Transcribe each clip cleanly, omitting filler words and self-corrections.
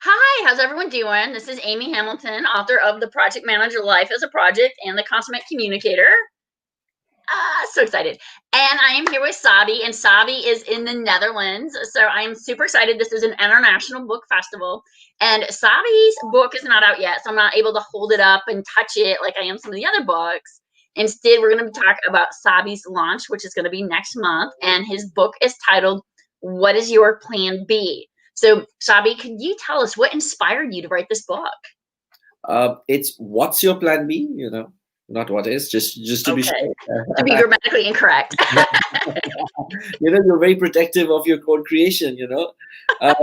Hi, how's everyone doing? This is Amy Hamilton, author of The Project Manager Life as a Project and The Consummate Communicator. So excited. And I am here with Sabi, and Sabi is in the Netherlands. So I am super excited. This is an international book festival, and Sabi's book is not out yet. So I'm not able to hold it up and touch it like I am some of the other books. Instead, we're going to talk about Sabi's launch, which is going to be next month. And his book is titled, What is Your Plan B? So, Sabi, could you tell us what inspired you to write this book? It's what's your plan B? Not what is. Just to be Okay. sure. To be grammatically incorrect. You're very protective of your code creation. Uh,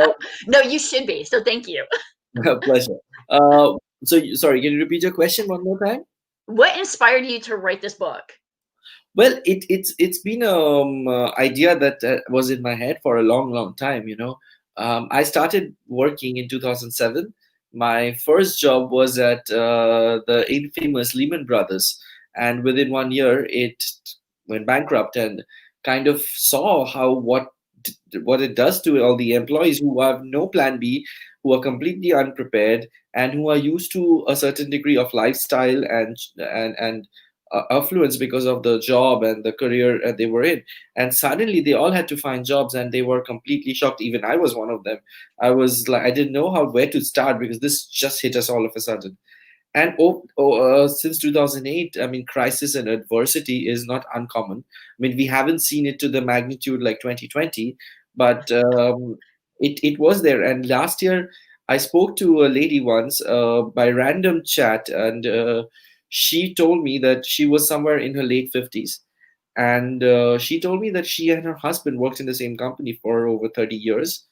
No, you should be. So thank you. pleasure. Sorry, can you repeat your question one more time? What inspired you to write this book? Well, it's been idea that was in my head for a long time. I started working in 2007. My first job was at the infamous Lehman Brothers, and within 1 year, it went bankrupt. And kind of saw how what it does to all the employees who have no plan B, who are completely unprepared, and who are used to a certain degree of lifestyle and affluence because of the job and the career they were in. And suddenly they all had to find jobs, and they were completely shocked. Even I was one of them. I was like, I didn't know where to start, because this just hit us all of a sudden. And since 2008, I mean, crisis and adversity is not uncommon. I mean, we haven't seen it to the magnitude like 2020, but it was there. And last year, I spoke to a lady once by random chat, and she told me that she was somewhere in her late 50s. And she told me that she and her husband worked in the same company for over 30 years,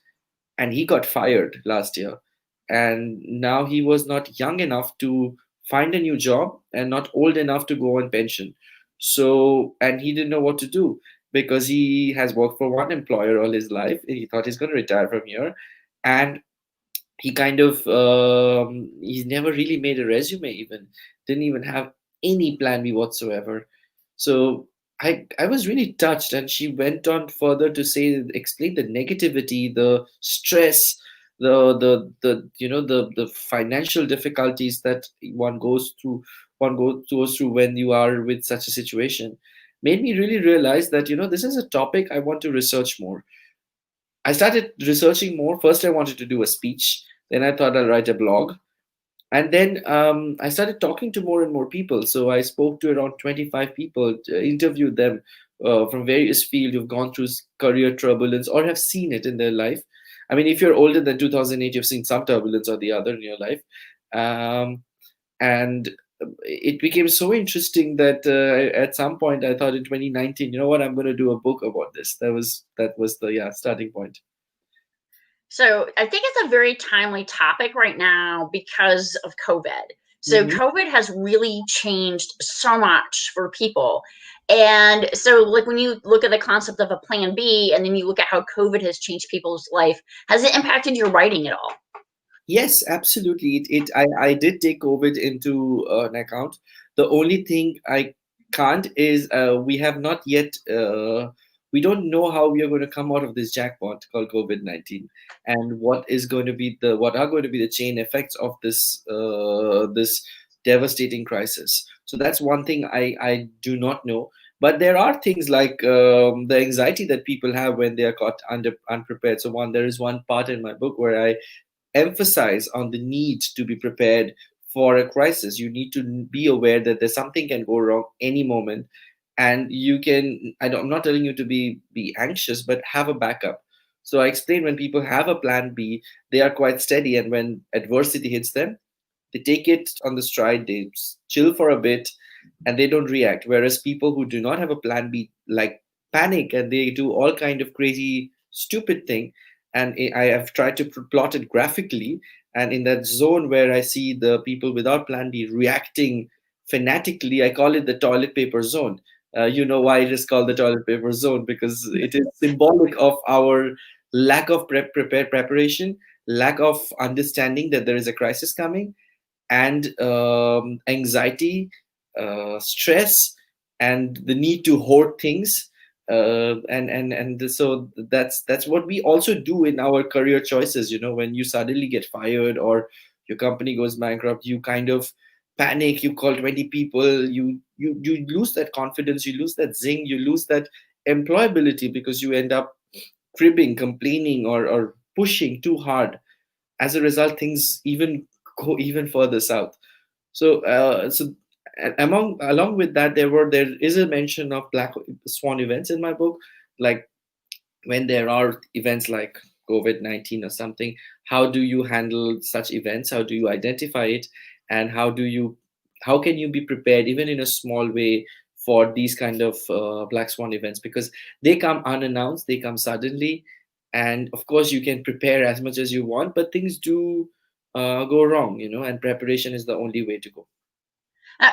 and he got fired last year. And now he was not young enough to find a new job and not old enough to go on pension. So, and he didn't know what to do, because he has worked for one employer all his life. He thought he's going to retire from here. And he kind of he's never really made a resume, even didn't even have any plan B whatsoever. So I was really touched, and she went on further to say, explain the negativity, the stress, the the financial difficulties that one goes through when you are with such a situation. Made me really realize that this is a topic I want to research more. I started researching more. First, I wanted to do a speech. Then I thought I'll write a blog. And then I started talking to more and more people. So I spoke to around 25 people, interviewed them from various fields who've gone through career turbulence or have seen it in their life. I mean, if you're older than 2008, you've seen some turbulence or the other in your life. And it became so interesting that at some point I thought in 2019, you know what, I'm going to do a book about this. That was the starting point. So I think it's a very timely topic right now because of COVID. So Mhm. COVID has really changed so much for people. And so like when you look at the concept of a plan B and then you look at how COVID has changed people's life, has it impacted your writing at all? Yes, absolutely. I did take COVID into an account. The only thing I can't is we have not yet, we don't know how we are going to come out of this jackpot called COVID-19, and what are going to be the chain effects of this devastating crisis. So that's one thing I do not know. But there are things like the anxiety that people have when they are caught unprepared. So there is one part in my book where I emphasize on the need to be prepared for a crisis. You need to be aware that there's something can go wrong any moment, and you can. I'm not telling you to be anxious, but have a backup. So I explain, when people have a plan B, they are quite steady, and when adversity hits them, they take it on the stride. They chill for a bit, and they don't react. Whereas people who do not have a plan B, like, panic, and they do all kind of crazy, stupid thing. And I have tried to plot it graphically. And in that zone where I see the people without plan B reacting fanatically, I call it the toilet paper zone. You know why it is called the toilet paper zone? Because it is symbolic of our lack of prepared preparation, lack of understanding that there is a crisis coming, and anxiety, stress, and the need to hoard things. So that's what we also do in our career choices. When you suddenly get fired or your company goes bankrupt, you kind of panic. You call 20 people. You lose that confidence. You lose that zing. You lose that employability because you end up cribbing, complaining, or pushing too hard. As a result, things even go even further south. So among along with that, there is a mention of black swan events in my book, like when there are events like COVID-19 or something. How do you handle such events? How do you identify it, and how can you be prepared even in a small way for these kind of black swan events, because they come unannounced, they come suddenly, and of course you can prepare as much as you want, but things do go wrong, and preparation is the only way to go.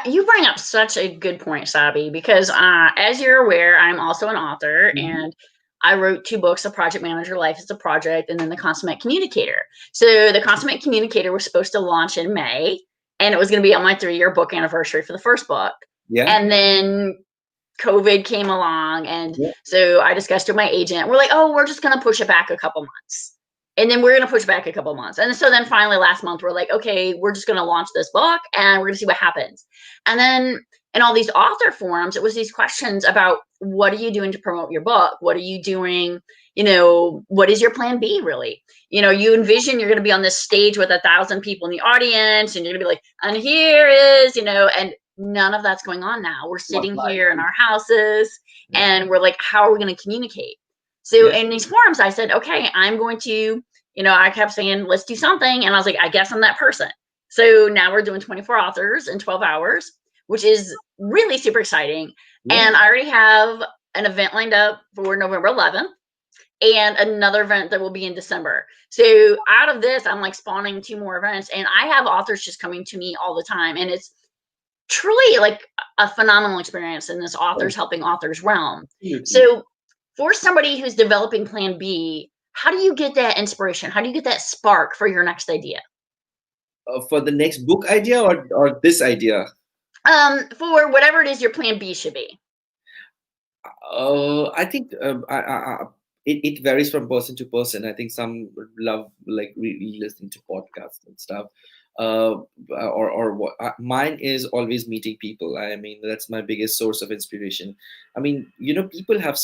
You bring up such a good point, Sabi, because as you're aware, I'm also an author, Mhm. and I wrote 2 books: A Project Manager Life is a Project, and then The Consummate Communicator. So The Consummate Communicator was supposed to launch in May, and it was going to be on my 3-year book anniversary for the first book. Yeah. And then COVID came along, and Yeah. so I discussed with my agent. We're like, oh, we're just going to push it back a couple months. And then we're going to push back a couple months. And so then finally last month, we're like, okay, we're just going to launch this book and we're going to see what happens. And then in all these author forums, it was these questions about, what are you doing to promote your book? What are you doing? What is your plan B really? You envision you're going to be on this stage with 1,000 people in the audience, and you're going to be like, and here is, and none of that's going on now. We're What sitting life? here in our houses, Yeah. and we're like, how are we going to communicate? So Yeah. in these forums, I said, okay, I'm going to, I kept saying, let's do something. And I was like, I guess I'm that person. So now we're doing 24 authors in 12 hours, which is really super exciting. Yeah. And I already have an event lined up for November 11th, and another event that will be in December. So out of this, I'm like spawning 2 more events, and I have authors just coming to me all the time. And it's truly like a phenomenal experience in this Oh, authors helping authors realm. absolutely. So for somebody who's developing plan B, how do you get that inspiration? How do you get that spark for your next idea? For the next book idea, or this idea? For whatever it is your plan B should be. I think it varies from person to person. I think some love like listening to podcasts and stuff. Uh, or what mine is always meeting people. I mean, that's my biggest source of inspiration. I mean, people have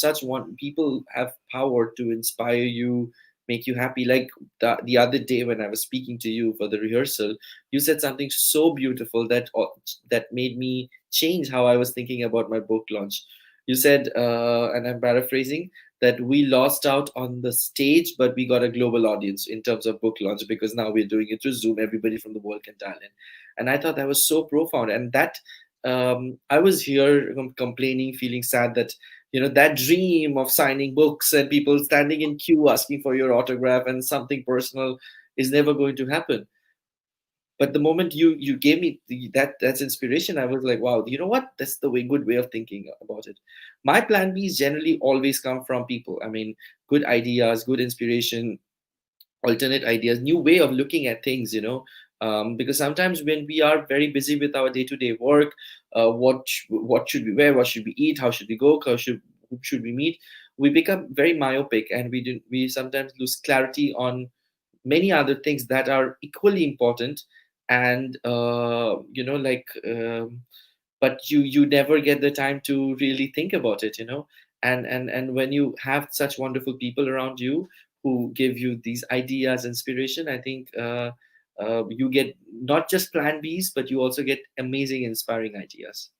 power to inspire you, make you happy. Like the other day when I was speaking to you for the rehearsal, you said something so beautiful that made me change how I was thinking about my book launch. You said, and I'm paraphrasing, that we lost out on the stage, but we got a global audience in terms of book launch, because now we're doing it through Zoom. Everybody from the world can dial in. And I thought that was so profound. And that I was here complaining, feeling sad that, that dream of signing books and people standing in queue asking for your autograph and something personal is never going to happen. But the moment you gave me that's inspiration, I was like, wow, you know what, that's the good way of thinking about it. My plan B's generally always come from people. I mean, good ideas, good inspiration, alternate ideas, new way of looking at things, because sometimes when we are very busy with our day-to-day work, what should we wear, what should we eat, how should we go, who should we meet, we become very myopic, and we sometimes lose clarity on many other things that are equally important. And but you never get the time to really think about it, and when you have such wonderful people around you who give you these ideas, inspiration, I think you get not just plan B's, but you also get amazing, inspiring ideas.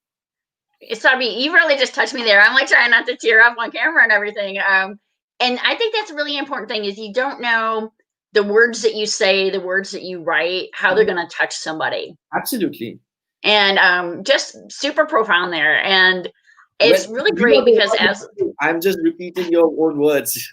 Sabi, you really just touched me there. I'm like trying not to tear up on camera and everything. And I think that's a really important thing, is you don't know the words that you say, the words that you write, how they're Mhm. going to touch somebody. Absolutely. And just super profound there. And Well, it's really you are great the because as one, I'm just repeating your own words.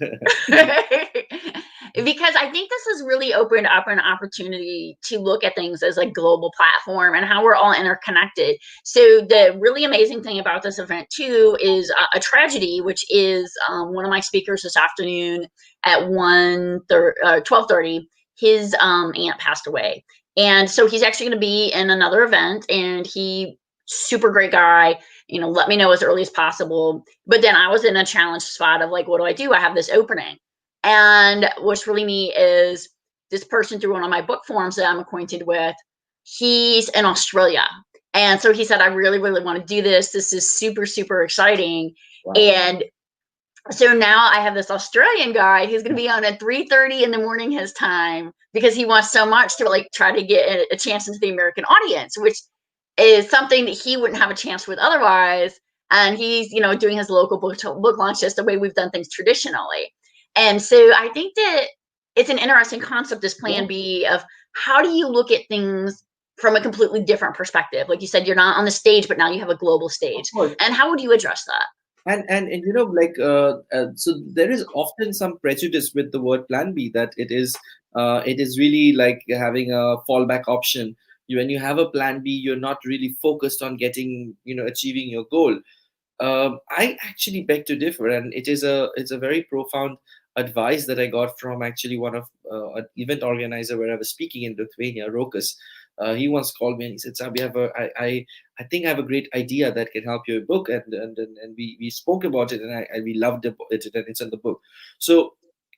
because I think this has really opened up an opportunity to look at things as a global platform and how we're all interconnected. So the really amazing thing about this event too is a tragedy, which is one of my speakers this afternoon at 12:30. His aunt passed away, and so he's actually going to be in another event. And he super great guy. let me know as early as possible. But then I was in a challenge spot of like, what do I do? I have this opening. And what's really neat is this person through one of my book forums that I'm acquainted with, he's in Australia. And so he said, I really, really want to do this. This is super, super exciting. Wow. And so now I have this Australian guy who's going to be on at 3:30 in the morning his time because he wants so much to like try to get a chance into the American audience, which is something that he wouldn't have a chance with otherwise. And he's, doing his local book launch just the way we've done things traditionally. And so I think that it's an interesting concept, this Plan B, of how do you look at things from a completely different perspective? Like you said, you're not on the stage, but now you have a global stage. And how would you address that? And so there is often some prejudice with the word plan B, that it is really like having a fallback option. When you have a plan B, you're not really focused on getting, achieving your goal. I actually beg to differ, and it's a very profound advice that I got from actually one of an event organizer where I was speaking in Lithuania, Rokas. He once called me and he said, "Sab, I think I have a great idea that can help your book," and we spoke about it, and we loved it, and it's in the book. So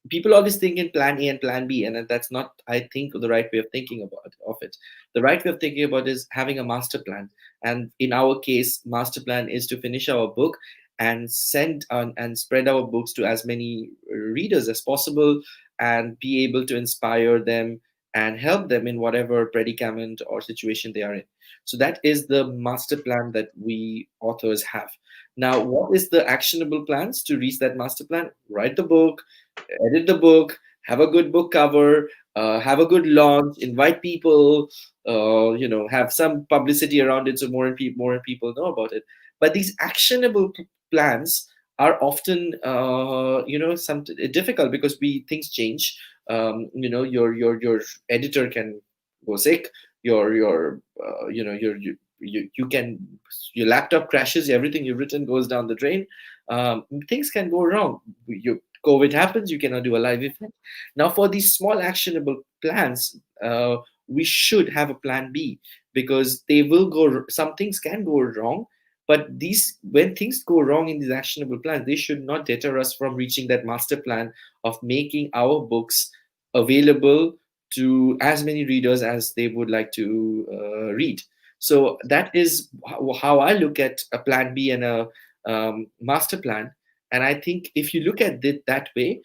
people always think in plan A and plan B, and that's not, I think, the right way of thinking about of it. The right way of thinking about it is having a master plan. And in our case, master plan is to finish our book and send on and spread our books to as many readers as possible, and be able to inspire them and help them in whatever predicament or situation they are in. So that is the master plan that we authors have. Now, what is the actionable plans to reach that master plan? Write the book, edit the book, have a good book cover, have a good launch, invite people, have some publicity around it so more and people know about it. But these actionable plans are often, some difficult because things change. Your editor can go sick. Your you can your laptop crashes. Everything you've written goes down the drain. Things can go wrong. COVID happens, you cannot do a live event. Now, for these small actionable plans, we should have a plan B, because they will go. Some things can go wrong, but when things go wrong in these actionable plans, they should not deter us from reaching that master plan of making our books available to as many readers as they would like to read. So that is how I look at a plan B and a master plan. And I think if you look at it that way,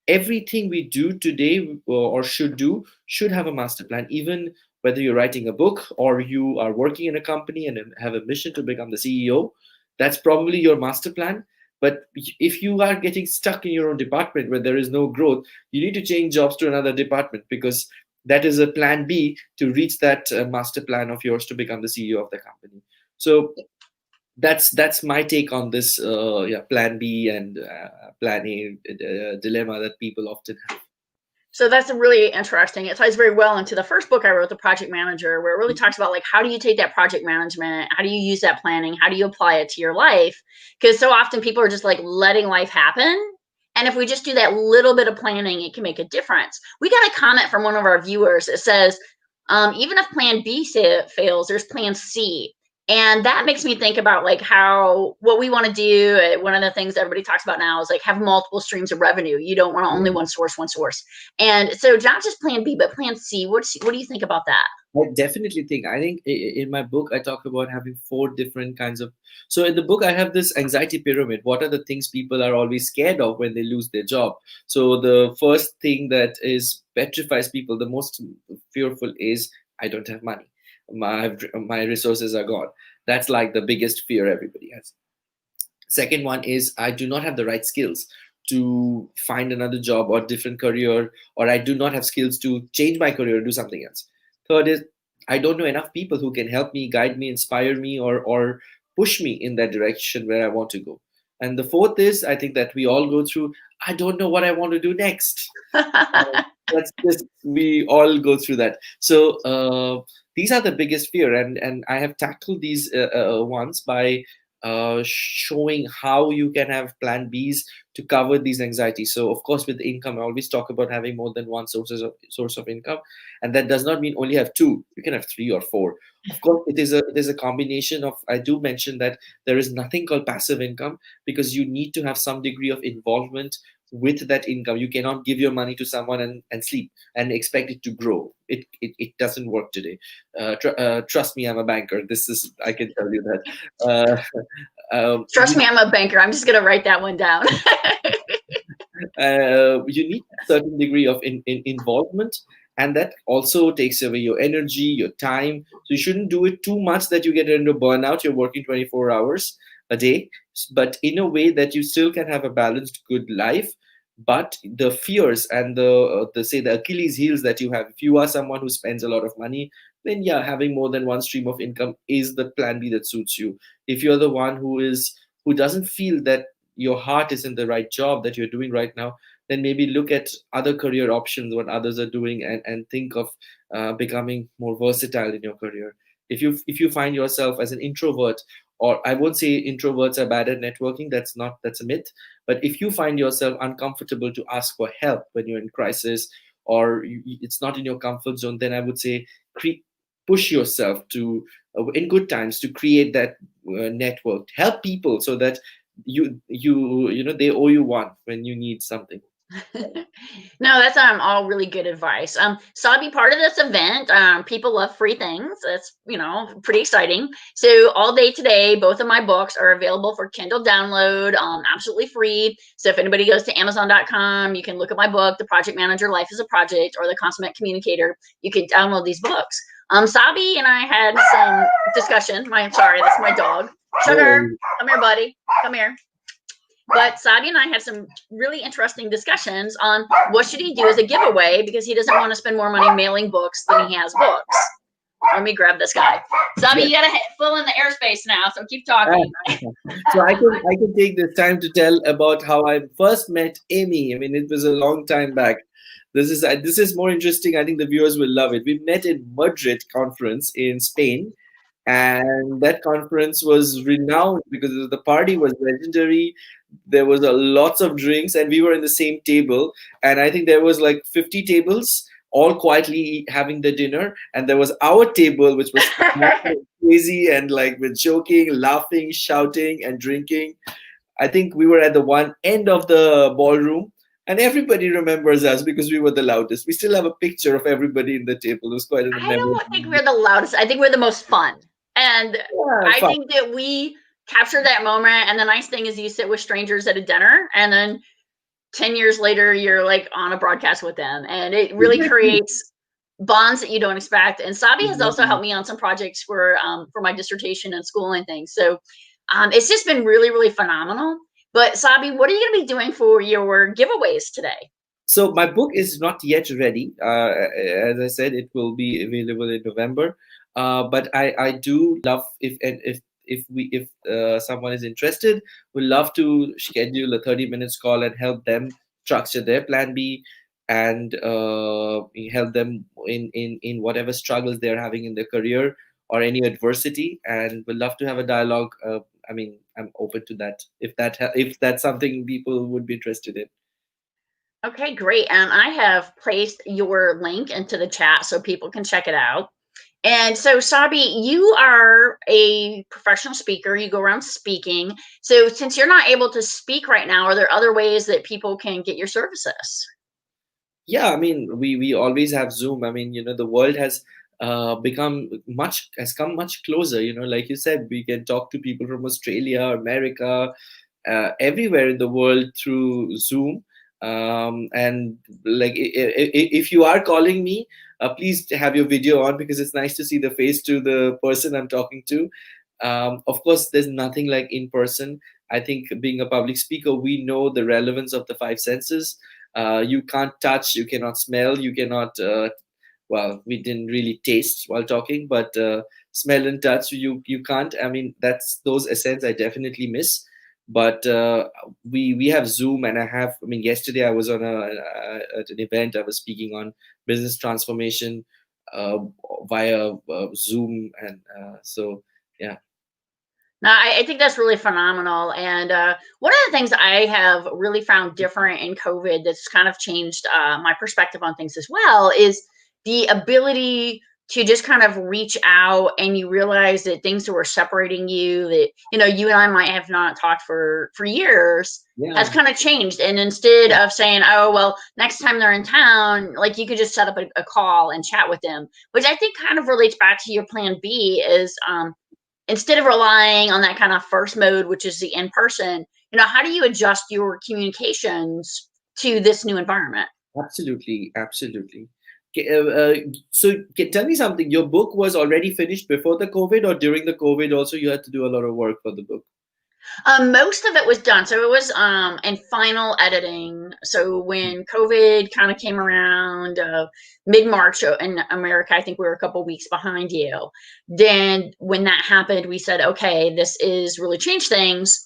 everything we do today or should do should have a master plan. Even whether you're writing a book or you are working in a company and have a mission to become the CEO, that's probably your master plan. But if you are getting stuck in your own department where there is no growth, you need to change jobs to another department, because that is a plan B to reach that master plan of yours to become the CEO of the company. So that's my take on this plan B and plan A dilemma that people often have. So that's really interesting. It ties very well into the first book I wrote, The Project Manager, where it really talks about like, how do you take that project management? How do you use that planning? How do you apply it to your life? Because so often people are just like letting life happen. And if we just do that little bit of planning, it can make a difference. We got a comment from one of our viewers that says, even if plan B fails, there's plan C. And that makes me think about like what we want to do. One of the things everybody talks about now is like have multiple streams of revenue. You don't want to only one source. And so not just plan B, but plan C. What do you think about that? I definitely think. I think in my book, I talk about having 4 different kinds of. So in the book, I have this anxiety pyramid. What are the things people are always scared of when they lose their job? So the first thing that petrifies people, the most fearful, is I don't have money. My resources are gone. That's like the biggest fear everybody has. Second one is I do not have the right skills to find another job or different career, or I do not have skills to change my career or do something else. Third is I don't know enough people who can help me, guide me, inspire me, or push me in that direction where I want to go. And the fourth is, I think that we all go through, I don't know what I want to do next. That's just, we all go through that. So these are the biggest fear, and I have tackled these ones by showing how you can have plan Bs to cover these anxieties. So, of course, with income, I always talk about having more than one source of income, and that does not mean only have two. You can have three or four. Of course, it is a combination of. I do mention that there is nothing called passive income because you need to have some degree of involvement with that income. You cannot give your money to someone and sleep and expect it to grow. It doesn't work today. Trust me, I'm a banker. This is, I can tell you that. Trust You me, I'm a banker. I'm just going to write that one down. you need a certain degree of involvement, and that also takes away your energy, your time. So you shouldn't do it too much that you get into burnout. You're working 24 hours a day, but in a way that you still can have a balanced good life. But the fears and the say the Achilles heels that you have, if you are someone who spends a lot of money, then yeah, having more than one stream of income is the plan B that suits you. If you're the one who doesn't feel that your heart is in the right job that you're doing right now, then maybe look at other career options, what others are doing, and think of becoming more versatile in your career. If you find yourself as an introvert, or I won't say introverts are bad at networking, that's a myth, but if you find yourself uncomfortable to ask for help when you're in crisis, or it's not in your comfort zone, then I would say push yourself to in good times to create that network, help people so that they owe you one when you need something. No, that's all really good advice. So I'll be part of this event. People love free things. That's pretty exciting. So all day today, both of my books are available for Kindle download, absolutely free. So if anybody goes to Amazon.com, you can look at my book, The Project Manager: Life is a Project, or The Consummate Communicator. You can download these books. Sabi and I had some discussion. Sorry, that's my dog. Sugar, come here, buddy. Come here. But Sabi and I had some really interesting discussions on what should he do as a giveaway because he doesn't want to spend more money mailing books than he has books. Let me grab this guy. Sabi, you gotta fill in the airspace now, so keep talking. So I can take this time to tell about how I first met Amy. I mean, it was a long time back. This is more interesting. I think the viewers will love it. We met in Madrid conference in Spain, and that conference was renowned because the party was legendary. There was a lots of drinks, and we were in the same table, and I think there was like 50 tables all quietly having the dinner, and there was our table which was crazy and like with joking, laughing, shouting, and drinking. I think we were at the one end of the ballroom, and everybody remembers us because we were the loudest. We still have a picture of everybody in the table. It was quite a I memorable. don't think we're the loudest. I think we're the most fun. And Yeah, I fun. think that we capture that moment. And the nice thing is you sit with strangers at a dinner and then 10 years later you're like on a broadcast with them. And it really Exactly. creates bonds that you don't expect. And Sabi has also Exactly. helped me on some projects for my dissertation and school and things. So it's just been really, really phenomenal. But Sabi, what are you going to be doing for your giveaways today? So my book is not yet ready. As I said, it will be available in November. But I do love if someone is interested, we'd love to schedule a 30 minutes call and help them structure their plan B, and help them in whatever struggles they're having in their career or any adversity. And we'd love to have a dialogue. I mean, I'm open to that if that's something people would be interested in. Okay, great. And I have placed your link into the chat so people can check it out. And so, Sabi, you are a professional speaker. You go around speaking. So, since you're not able to speak right now, are there other ways that people can get your services? Yeah, I mean, we always have Zoom. I mean, the world has come much closer. Like you said, we can talk to people from Australia, America, everywhere in the world through Zoom. And like, if you are calling me, please have your video on because it's nice to see the face to the person I'm talking to. Of course, there's nothing like in person. I think being a public speaker, we know the relevance of the five senses. You can't touch, you cannot smell, you cannot. Well, we didn't really taste while talking, but smell and touch, you can't. I mean, that's those essence I definitely miss. But we have Zoom, and I have. I mean, yesterday I was on at an event. I was speaking on business transformation uh, via Zoom, and so yeah. No, I think that's really phenomenal. And one of the things I have really found different in COVID that's kind of changed my perspective on things as well is the ability to just kind of reach out and you realize that things that were separating you, that, you know, you and I might have not talked for years, has Yeah. kind of changed. And instead of saying, oh, well, next time they're in town, like you could just set up a call and chat with them, which I think kind of relates back to your plan B is, instead of relying on that kind of first mode, which is the in person, you know, how do you adjust your communications to this new environment? Absolutely, absolutely. Tell me something. Your book was already finished before the COVID, or during the COVID also you had to do a lot of work for the book? Most of it was done, so it was in final editing. So when COVID kind of came around, mid March in America, I think we were a couple weeks behind you. Then when that happened, we said, okay, this is really changed things.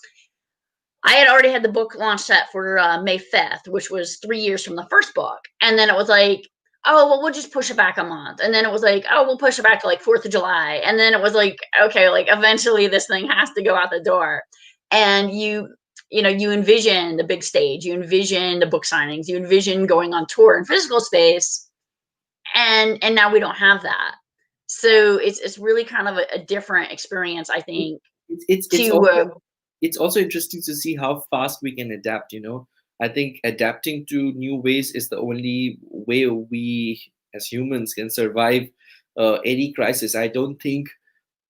I had already had the book launch set for May 5th, which was 3 years from the first book. And then it was like, oh, well, we'll just push it back a month. And then it was like, oh, we'll push it back to like 4th of July. And then it was like, okay, like eventually this thing has to go out the door. And you know, you envision the big stage, you envision the book signings, you envision going on tour in physical space. And now we don't have that. So it's really kind of a different experience, I think, It's to also it's also interesting to see how fast we can adapt. I think adapting to new ways is the only way we as humans can survive any crisis. I don't think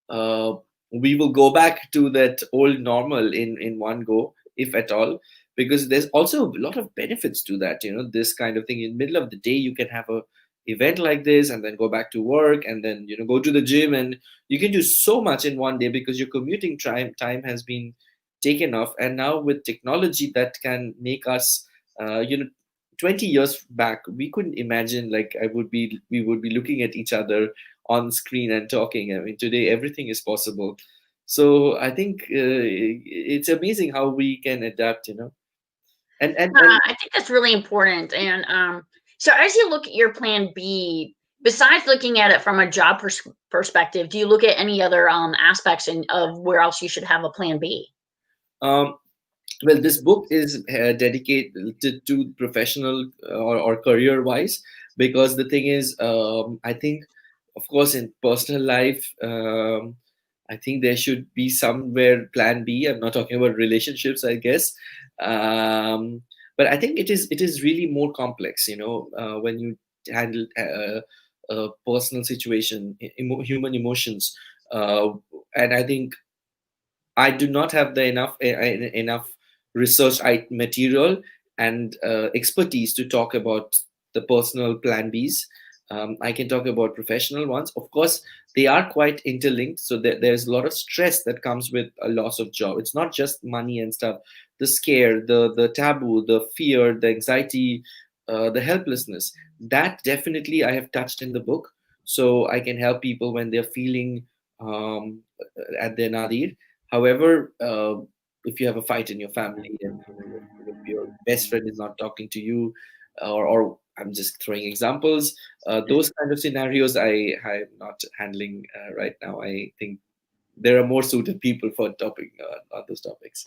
uh, we will go back to that old normal in one go, if at all, because there's also a lot of benefits to that. This kind of thing, in the middle of the day you can have a event like this and then go back to work and then go to the gym, and you can do so much in one day because your commuting time has been taken off. And now with technology that can make us, uh, you know 20 years back we couldn't imagine, like, we would be looking at each other on screen and talking. I mean, today everything is possible. So I think it's amazing how we can adapt. And I think that's really important. And so, as you look at your plan B, besides looking at it from a job perspective, do you look at any other aspects of where else you should have a plan B? um, well, this book is dedicated to professional or career wise, because the thing is, I think, of course, in personal life, I think there should be somewhere plan B. I'm not talking about relationships, I guess. Um, but I think it is really more complex, when you handle a personal situation, human emotions. And I think I do not have the enough research material and expertise to talk about the personal plan Bs. I can talk about professional ones. Of course, they are quite interlinked. So there's a lot of stress that comes with a loss of job. It's not just money and stuff. The scare, the taboo, the fear, the anxiety, the helplessness. That definitely I have touched in the book. So I can help people when they're feeling at their nadir. However, if you have a fight in your family and your best friend is not talking to you, or I'm just throwing examples, those kind of scenarios I'm not handling right now. I think there are more suited people for topic on those topics.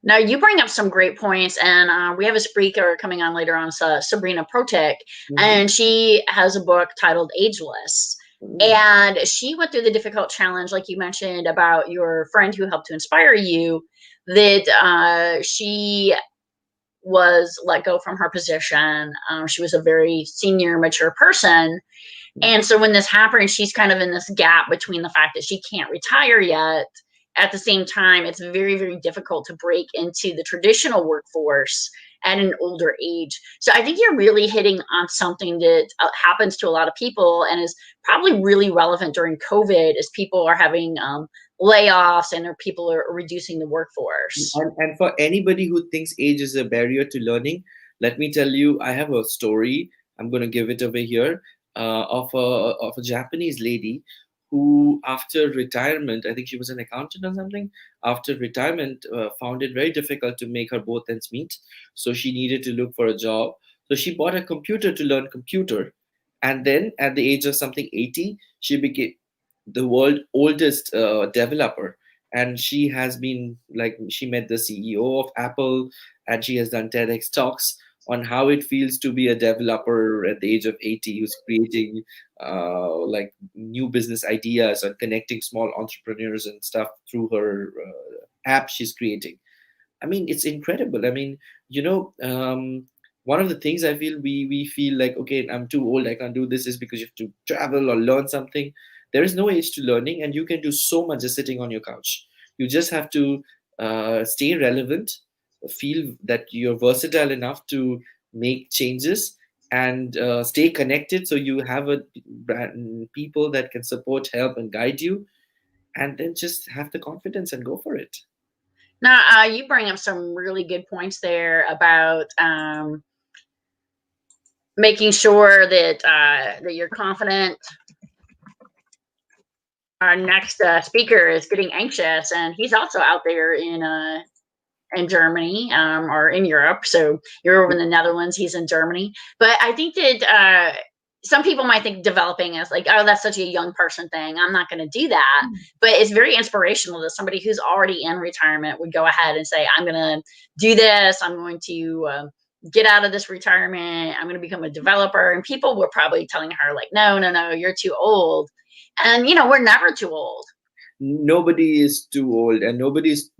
Now, you bring up some great points, and we have a speaker coming on later on, Sabrina Protek, Hmm. and she has a book titled Ageless. And she went through the difficult challenge, like you mentioned, about your friend who helped to inspire you, that she was let go from her position. She was a very senior, mature person. And so when this happens, she's kind of in this gap between the fact that she can't retire yet. At the same time, it's very, very difficult to break into the traditional workforce at an older age. So I think you're really hitting on something that happens to a lot of people and is probably really relevant during COVID as people are having layoffs and people are reducing the workforce. And for anybody who thinks age is a barrier to learning, let me tell you, I have a story. I'm going to give it away here, of a Japanese lady who, after retirement, I think she was an accountant or something. After retirement, found it very difficult to make her both ends meet. So she needed to look for a job. So she bought a computer to learn computer, and then at the age of something 80, she became the world oldest developer. and she has been like, she met the CEO of Apple, and she has done TEDx talks on how it feels to be a developer at the age of 80 who's creating like new business ideas and connecting small entrepreneurs and stuff through her app she's creating. I mean, it's incredible. I mean, one of the things I feel, we feel like, okay, I'm too old, I can't do this, is because you have to travel or learn something. There is no age to learning, and you can do so much just sitting on your couch. You just have to stay relevant, feel that you're versatile enough to make changes, and stay connected. So you have people that can support, help, and guide you, and then just have the confidence and go for it. Now, you bring up some really good points there about making sure that you're confident. Our next speaker is getting anxious, and he's also out there in Germany, or in Europe. So you're over in the Netherlands, he's in Germany. But I think that some people might think developing is like, oh, that's such a young person thing, I'm not going to do that. But it's very inspirational that somebody who's already in retirement would go ahead and say, I'm going to do this, I'm going to get out of this retirement, I'm going to become a developer. And people were probably telling her like, no, no, no, you're too old. And we're never too old. Nobody is too old, and nobody is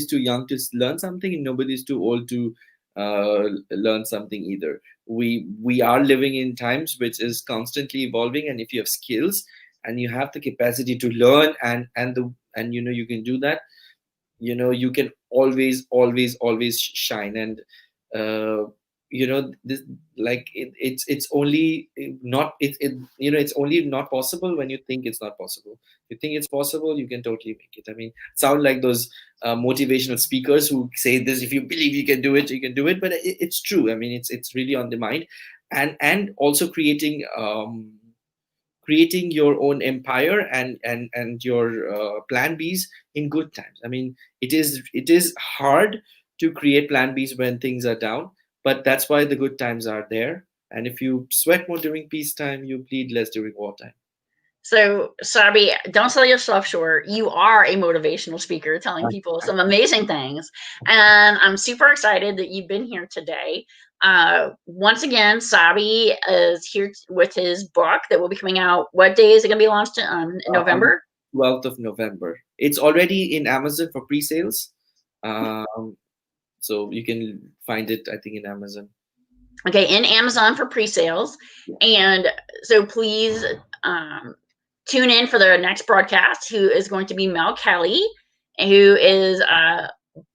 too young to learn something, and nobody is too old to learn something either. We are living in times which is constantly evolving, and if you have skills and you have the capacity to learn, and you can do that, you can always shine. And this, like, it's only not it's only not possible when you think it's not possible. If you think it's possible, you can totally make it. I mean, sound like those motivational speakers who say this: if you believe you can do it, you can do it. But it's true. I mean, it's really on the mind. And also creating your own empire, and your plan Bs in good times. I mean, it is hard to create plan Bs when things are down, but that's why the good times are there. And if you sweat more during peacetime, you bleed less during wartime. So, Sabi, don't sell yourself short. You are a motivational speaker telling people some amazing things. And I'm super excited that you've been here today. Once again, Sabi is here with his book that will be coming out. What day is it going to be launched in November? 12th of November. It's already in Amazon for pre-sales. So you can find it, I think, in Amazon. Okay, in Amazon for pre-sales. And so please tune in for the next broadcast, who is going to be Mel Kelly, who is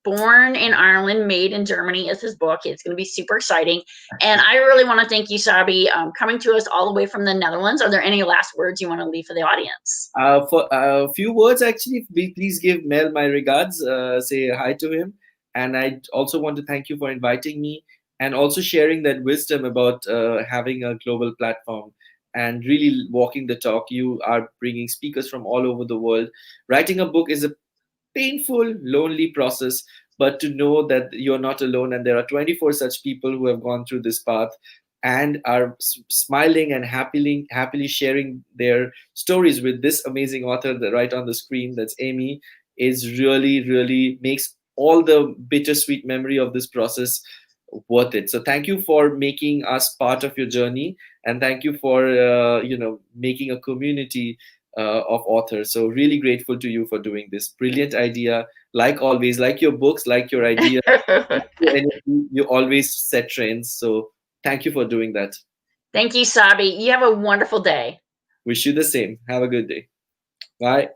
Born in Ireland, Made in Germany is his book. It's going to be super exciting. And I really want to thank you, Sabi, coming to us all the way from the Netherlands. Are there any last words you want to leave for the audience? For a few words, actually, please give Mel my regards. Say hi to him. And I also want to thank you for inviting me, and also sharing that wisdom about having a global platform and really walking the talk. You are bringing speakers from all over the world. Writing a book is a painful, lonely process, but to know that you're not alone, and there are 24 such people who have gone through this path and are smiling and happily sharing their stories with this amazing author that right on the screen, that's Amy, is really makes all the bittersweet memory of this process worth it. So thank you for making us part of your journey, and thank you for making a community of authors. So really grateful to you for doing this brilliant idea. Like always, like your books, like your idea, you always set trends. So thank you for doing that. Thank you, Sabi. You have a wonderful day. Wish you the same. Have a good day. Bye.